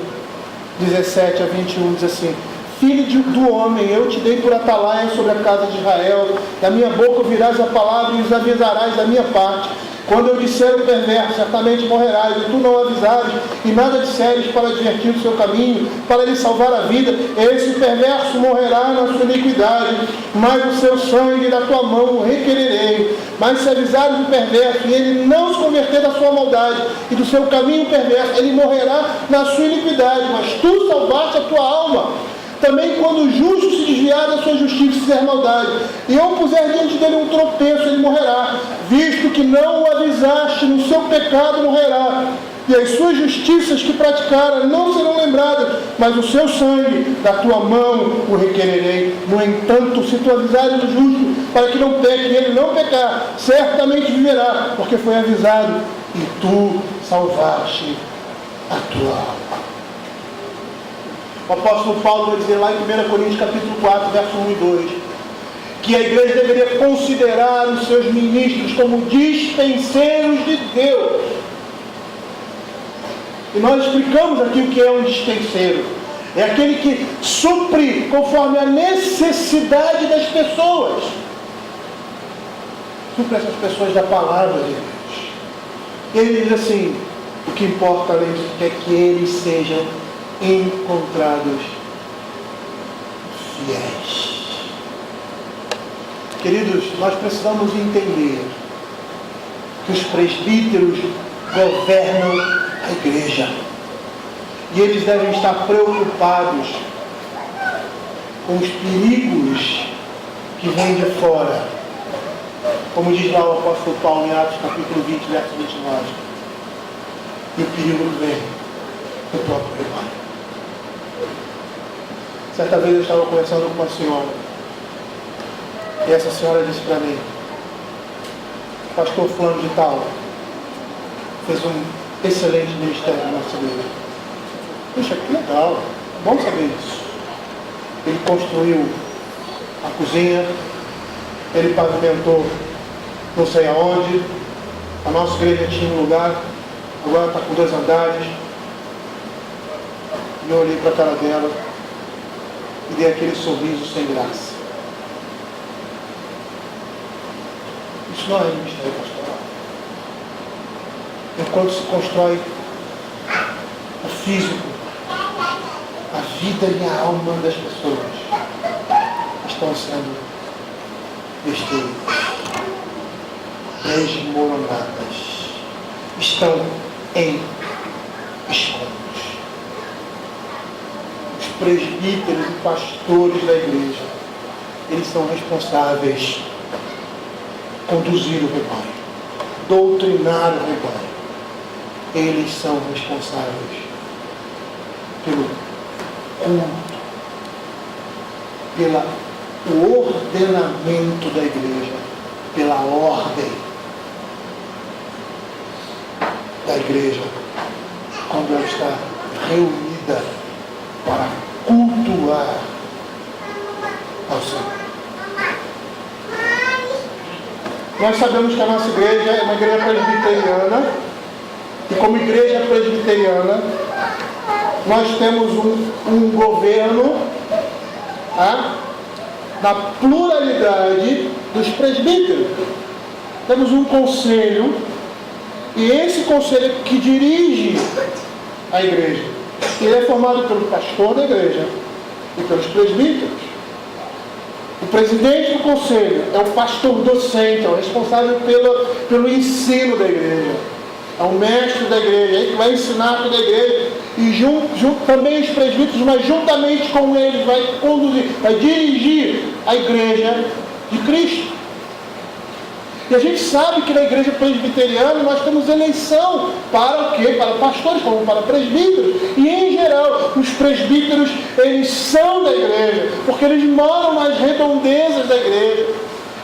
17 a 21, diz assim: Filho do homem, eu te dei por atalaia sobre a casa de Israel, da minha boca ouvirás a palavra e os avisarás da minha parte. Quando eu disser o perverso, certamente morrerás, e tu não avisares, e nada disseres para advertir o seu caminho, para lhe salvar a vida, esse perverso morrerá na sua iniquidade, mas o seu sangue da tua mão o requererei. Mas se avisares o perverso, e ele não se converter da sua maldade, e do seu caminho perverso, ele morrerá na sua iniquidade, mas tu salvaste a tua alma. Também quando o justo se desviar da sua justiça e fizer maldade, e eu puser diante dele um tropeço, ele morrerá, visto que não o avisaste, no seu pecado morrerá, e as suas justiças que praticara não serão lembradas, mas o seu sangue da tua mão o requererei. No entanto, se tu avisares o justo, para que não peque, e ele não pecar, certamente viverá, porque foi avisado, e tu salvaste a tua alma. O apóstolo Paulo vai dizer lá em 1 Coríntios capítulo 4, verso 1 e 2, que a igreja deveria considerar os seus ministros como dispenseiros de Deus. E nós explicamos aqui o que é um dispenseiro. É aquele que supre conforme a necessidade das pessoas. Supre essas pessoas da palavra de Deus. E ele diz assim, o que importa além disso é que eles sejam encontrados fiéis. Queridos, nós precisamos entender que os presbíteros governam a igreja e eles devem estar preocupados com os perigos que vêm de fora, como diz lá o apóstolo Paulo em Atos capítulo 20, verso 29, e o perigo vem do próprio rebanho. Certa vez eu estava conversando com uma senhora, e essa senhora disse para mim, pastor fulano de tal fez um excelente ministério na nossa igreja. Puxa, que legal, bom saber isso. Ele construiu a cozinha, ele pavimentou não sei aonde, a nossa igreja tinha um lugar, agora está com 2 andares. E eu olhei para a cara dela e dei aquele sorriso sem graça. Isso não é ministério pastoral. Enquanto se constrói o físico, a vida e a alma das pessoas estão sendo destruídas, desmoronadas, estão em escombros. Os presbíteros e pastores da igreja, eles são responsáveis por conduzir o rebanho, doutrinar o rebanho. Eles são responsáveis pelo culto, pelo ordenamento da igreja, pela ordem da igreja, quando ela está reunida para cultuar ao Senhor. Nós sabemos que a nossa igreja é uma igreja presbiteriana, e como igreja presbiteriana, nós temos um governo da pluralidade dos presbíteros. Temos um conselho, e esse conselho que dirige a igreja. Ele é formado pelo pastor da igreja e pelos presbíteros. O presidente do conselho é o pastor docente, é o responsável pelo ensino da igreja. É o mestre da igreja, ele que vai ensinar toda a igreja. E junto também os presbíteros, mas juntamente com eles vai conduzir, vai dirigir a igreja de Cristo. E a gente sabe que na igreja presbiteriana nós temos eleição para o quê? Para pastores, como para presbíteros. E em geral, os presbíteros, eles são da igreja, porque eles moram nas redondezas da igreja.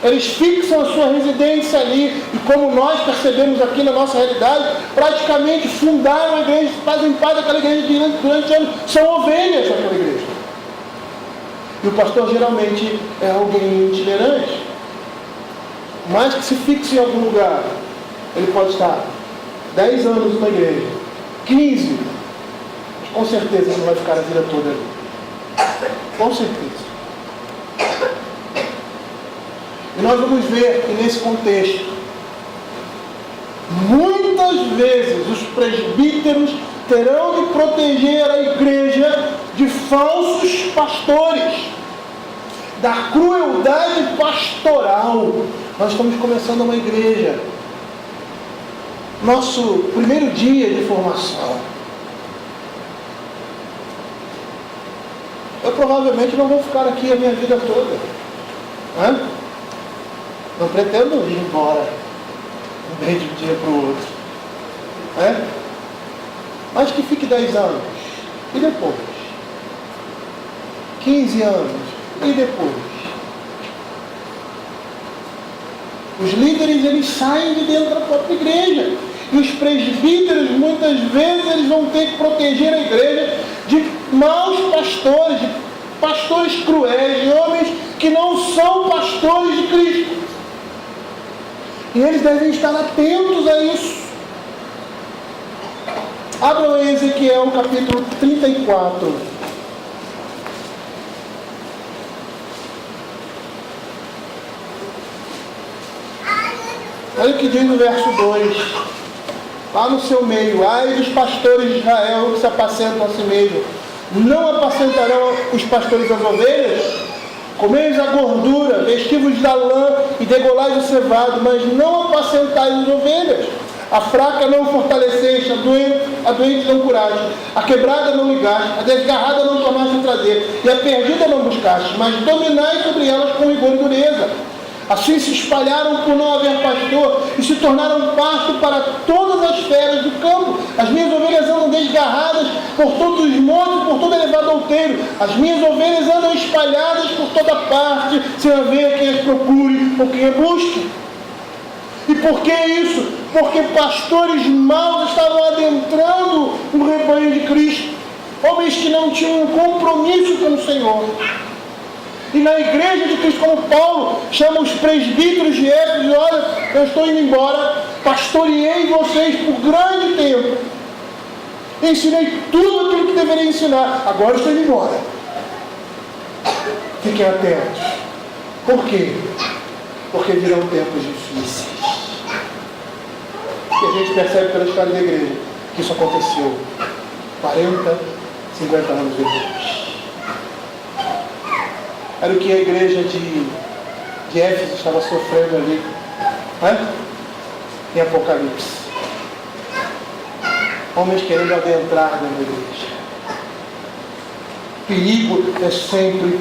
Eles fixam a sua residência ali, e como nós percebemos aqui na nossa realidade, praticamente fundaram a igreja, fazem parte daquela igreja durante anos, são ovelhas daquela igreja. E o pastor geralmente é alguém itinerante, mas que se fixe em algum lugar. Ele pode estar 10 anos na igreja, 15, mas com certeza ele não vai ficar a vida toda ali. Com certeza. E nós vamos ver que nesse contexto, muitas vezes os presbíteros terão de proteger a igreja de falsos pastores, da crueldade pastoral. Nós estamos começando uma igreja. Nosso primeiro dia de formação. Eu provavelmente não vou ficar aqui a minha vida toda. Não pretendo ir embora de um dia para o outro. Mas que fique 10 anos. E depois? 15 anos. E depois? Os líderes, eles saem de dentro da própria igreja. E os presbíteros, muitas vezes, eles vão ter que proteger a igreja de maus pastores, de pastores cruéis, de homens que não são pastores de Cristo. E eles devem estar atentos a isso. Abram em Ezequiel, capítulo 34. Olha o que diz no verso 2. Lá no seu meio: ai dos pastores de Israel que se apacentam a si mesmos. Não apacentarão os pastores as ovelhas? Comeis a gordura, vestivos da lã e degolais o cevado, mas não apacentais as ovelhas. A fraca não fortaleceis, a doente não curaste, a quebrada não ligaste, a desgarrada não tomaste a trazer, e a perdida não buscaste, mas dominai sobre elas com rigor e dureza. Assim se espalharam por não haver pastor e se tornaram pasto para todas as feras do campo. As minhas ovelhas andam desgarradas por todos os montes, por todo elevado outeiro. As minhas ovelhas andam espalhadas por toda parte, sem haver quem as procure ou quem as busque. E por que isso? Porque pastores maus estavam adentrando o rebanho de Cristo. Homens que não tinham um compromisso com o Senhor. E na igreja de Cristo, como Paulo chama os presbíteros de Éfeso, e olha, eu estou indo embora, pastoreei vocês por grande tempo, ensinei tudo aquilo que deveria ensinar, agora estou indo embora. Fiquem atentos. Por quê? Porque virão tempos difíceis. E a gente percebe pela história da igreja que isso aconteceu 40, 50 anos depois. Era o que a igreja de Éfeso estava sofrendo ali, né? Em Apocalipse. Homens querendo adentrar na igreja. Perigo é sempre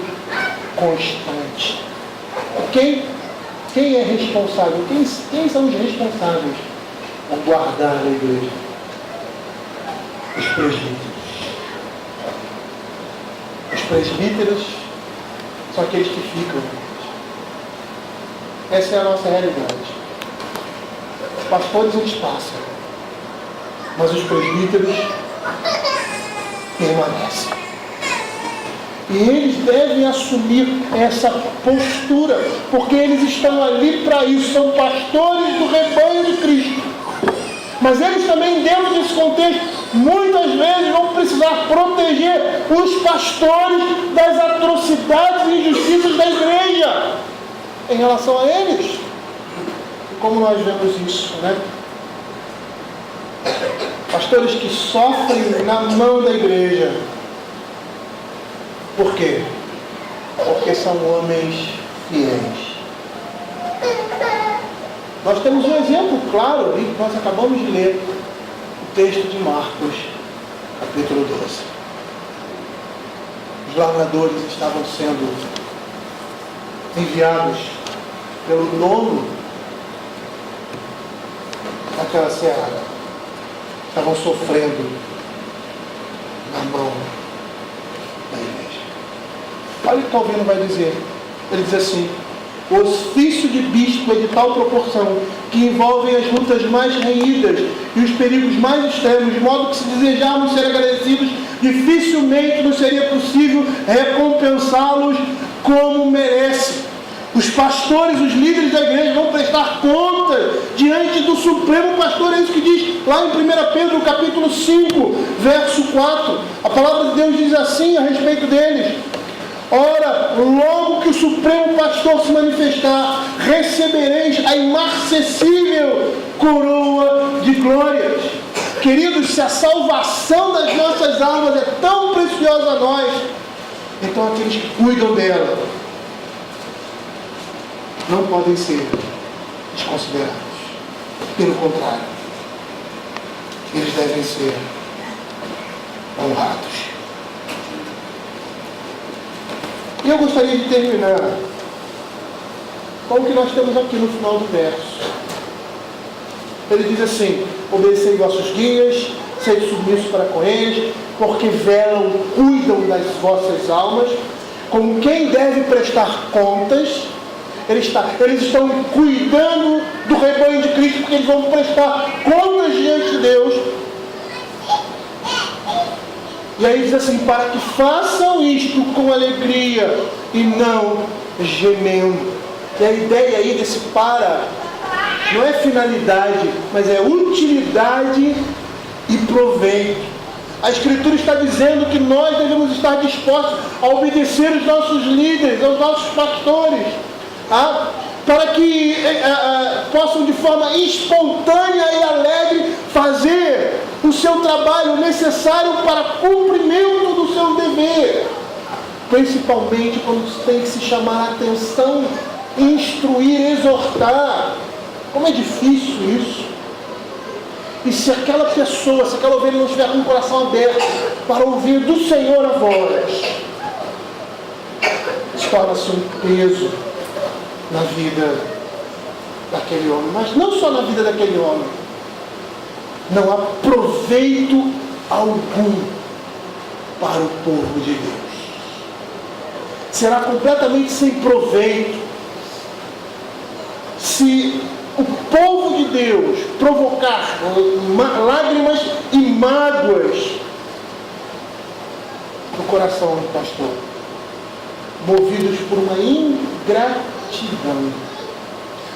constante. Quem é responsável? Quem são os responsáveis por guardar a igreja? Os presbíteros. Os presbíteros são aqueles que ficam. Essa é a nossa realidade. Os pastores, eles passam, mas os presbíteros permanecem. E eles devem assumir essa postura, porque eles estão ali para isso, são pastores do rebanho de Cristo. Mas eles também, dentro desse contexto, muitas vezes vão precisar proteger os pastores das atrocidades e injustiças da igreja em relação a eles. Como nós vemos isso, né? Pastores que sofrem na mão da igreja. Por quê? Porque são homens fiéis. Nós temos um exemplo claro ali que nós acabamos de ler, o texto de Marcos, capítulo 12. Os lavradores estavam sendo enviados pelo dono daquela seara. Estavam sofrendo na mão da igreja. Olha o que Calvino vai dizer. Ele diz assim: o ofício de bispo é de tal proporção que envolvem as lutas mais renhidas e os perigos mais extremos, de modo que, se desejarmos ser agradecidos, dificilmente nos seria possível recompensá-los como merecem. Os pastores, os líderes da igreja vão prestar conta diante do Supremo Pastor. É isso que diz lá em 1 Pedro, capítulo 5, verso 4. A palavra de Deus diz assim a respeito deles: ora, logo que o Supremo Pastor se manifestar, recebereis a imarcessível coroa de glórias. Queridos, se a salvação das nossas almas é tão preciosa a nós, então aqueles que cuidam dela não podem ser desconsiderados. Pelo contrário, eles devem ser honrados. E eu gostaria de terminar com o que nós temos aqui no final do verso. Ele diz assim: obedecei vossos guias, sede submissos para com eles, porque velam, cuidam das vossas almas, como quem deve prestar contas. Eles estão cuidando do rebanho de Cristo, porque eles vão prestar contas diante de Deus. E aí diz assim: para que façam isto com alegria e não gemendo. E a ideia aí desse para não é finalidade, mas é utilidade e proveito. A Escritura está dizendo que nós devemos estar dispostos a obedecer os nossos líderes, aos nossos pastores, para que possam de forma espontânea e alegre fazer o seu trabalho necessário para cumprimento do seu dever, principalmente quando tem que se chamar a atenção, instruir, exortar. Como é difícil isso. E se aquela pessoa, se aquela ovelha não estiver com o coração aberto para ouvir do Senhor a voz, torna-se um peso na vida daquele homem. Mas não só na vida daquele homem. Não há proveito algum para o povo de Deus. Será completamente sem proveito se o povo de Deus provocar lágrimas e mágoas no coração do pastor, movidos por uma ingratidão.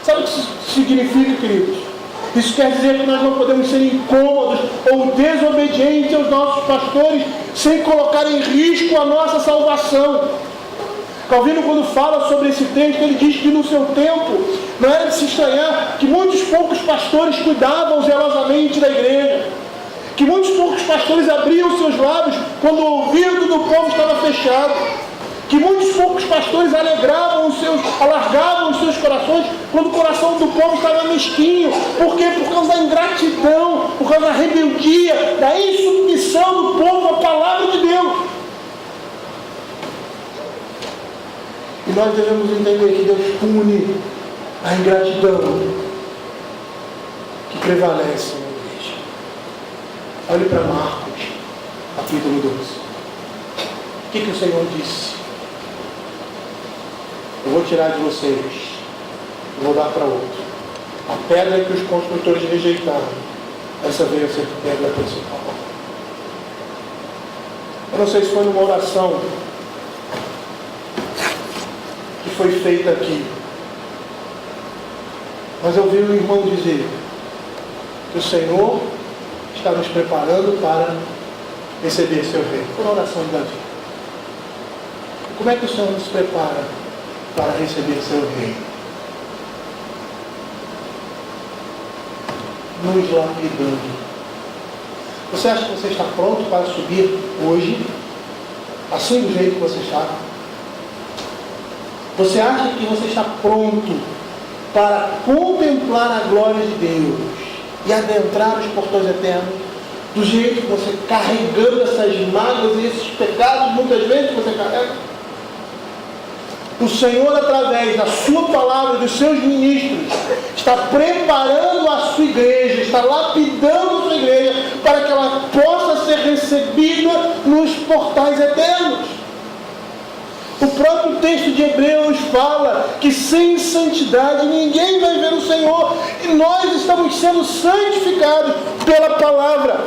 Sabe o que isso significa, queridos? Isso quer dizer que nós não podemos ser incômodos ou desobedientes aos nossos pastores sem colocar em risco a nossa salvação. Calvino, quando fala sobre esse texto, ele diz que no seu tempo não era de se estranhar que muitos poucos pastores cuidavam zelosamente da igreja, que muitos poucos pastores abriam seus lábios quando o ouvido do povo estava fechado, que muitos poucos pastores alargavam os seus corações quando o coração do povo estava mesquinho. Por quê? Por causa da ingratidão, por causa da rebeldia, da insubmissão do povo à palavra de Deus. E nós devemos entender que Deus pune a ingratidão que prevalece na igreja. Olhe para Marcos, capítulo 12. O que o Senhor disse? Eu vou tirar de vocês, eu vou dar para outro. A pedra que os construtores rejeitaram, essa veio a ser pedra principal. Eu não sei se foi numa oração que foi feita aqui, mas eu vi um irmão dizer que o Senhor está nos preparando para receber seu reino. Foi uma oração de Davi. Como é que o Senhor nos prepara para receber seu reino? Nos lapidando. Você acha que você está pronto para subir hoje, assim do jeito que você está? Você acha que você está pronto para contemplar a glória de Deus e adentrar os portões eternos, do jeito que você, carregando essas mágoas e esses pecados, muitas vezes você carrega? O Senhor, através da sua palavra e dos seus ministros, está preparando a sua igreja, está lapidando a sua igreja para que ela possa ser recebida nos portais eternos. O próprio texto de Hebreus fala que sem santidade ninguém vai ver o Senhor, e nós estamos sendo santificados pela palavra,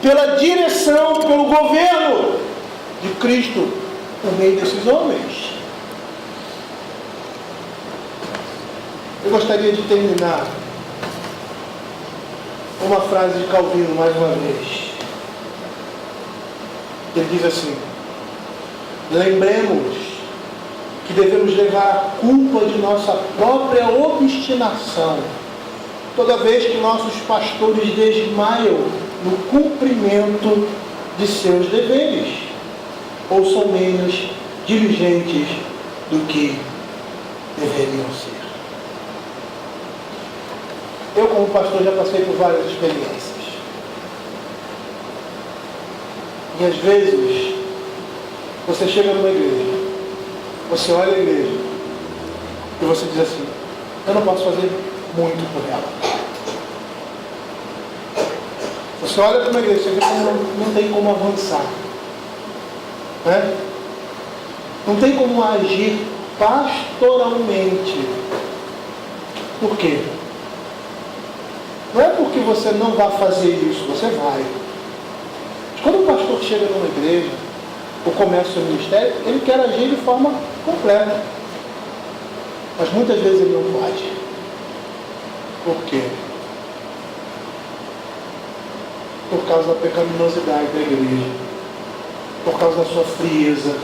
pela direção, pelo governo de Cristo por meio desses homens. Eu gostaria de terminar com uma frase de Calvino mais uma vez. Ele diz assim: lembremos que devemos levar a culpa de nossa própria obstinação toda vez que nossos pastores desmaiam no cumprimento de seus deveres ou são menos diligentes do que deveriam ser. Eu, como pastor, já passei por várias experiências. E às vezes você chega numa igreja, você olha a igreja e você diz assim: eu não posso fazer muito por ela. Você olha para uma igreja e você vê que não tem como avançar, né? Não tem como agir pastoralmente. Por quê? Não é porque você não vai fazer isso, você vai. Quando o pastor chega numa igreja ou começa o seu ministério, ele quer agir de forma completa. Mas muitas vezes ele não pode. Por quê? Por causa da pecaminosidade da igreja, por causa da sua frieza,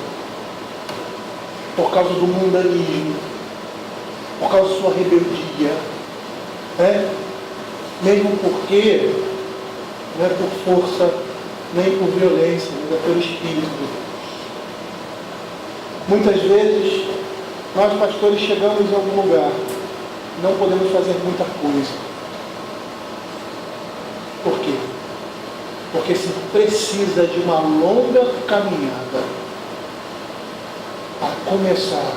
por causa do mundanismo, por causa da sua rebeldia, né? Mesmo porque não é por força nem por violência, mas é pelo Espírito. Muitas vezes nós pastores chegamos em algum lugar, não podemos fazer muita coisa. Por quê? Porque se precisa de uma longa caminhada a começar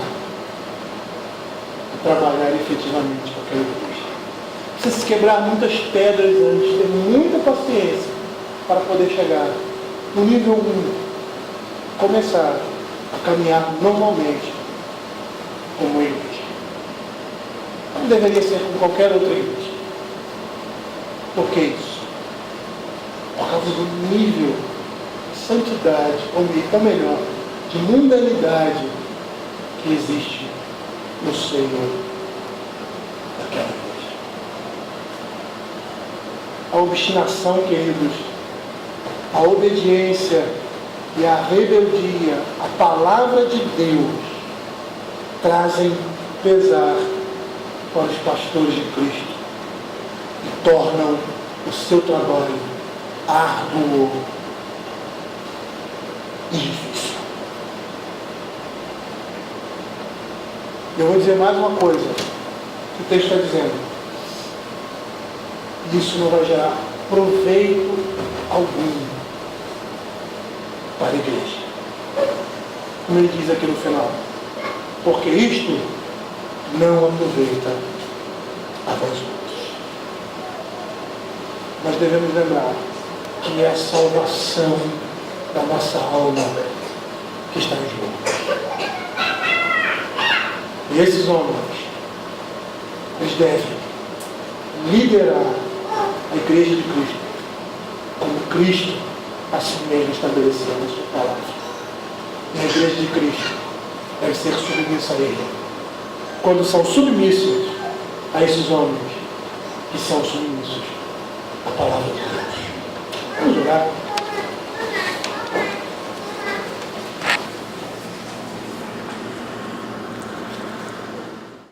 a trabalhar efetivamente com aquela igreja. Precisa se quebrar muitas pedras antes, ter muita paciência para poder chegar no nível 1, começar a caminhar normalmente como igreja. deveria ser com qualquer outra igreja. Por que isso? Por causa do nível de santidade, ou melhor, de mundanidade que existe no Senhor daquela igreja. A obstinação, queridos, a obediência e a rebeldia à palavra de Deus trazem pesar para os pastores de Cristo e tornam o seu trabalho árduo e difícil. Eu vou dizer mais uma coisa que o texto está dizendo. Isso não vai gerar proveito algum para a igreja. Como ele diz aqui no final. Porque isto não aproveita a vós outros. Nós devemos lembrar que é a salvação da nossa alma que está em jogo. E esses homens, eles devem liderar a igreja de Cristo, como Cristo assim mesmo estabeleceu na sua palavra. E a igreja de Cristo deve ser submissa a Ele. Quando são submissos a esses homens que são submissos à palavra de Deus. Vamos orar.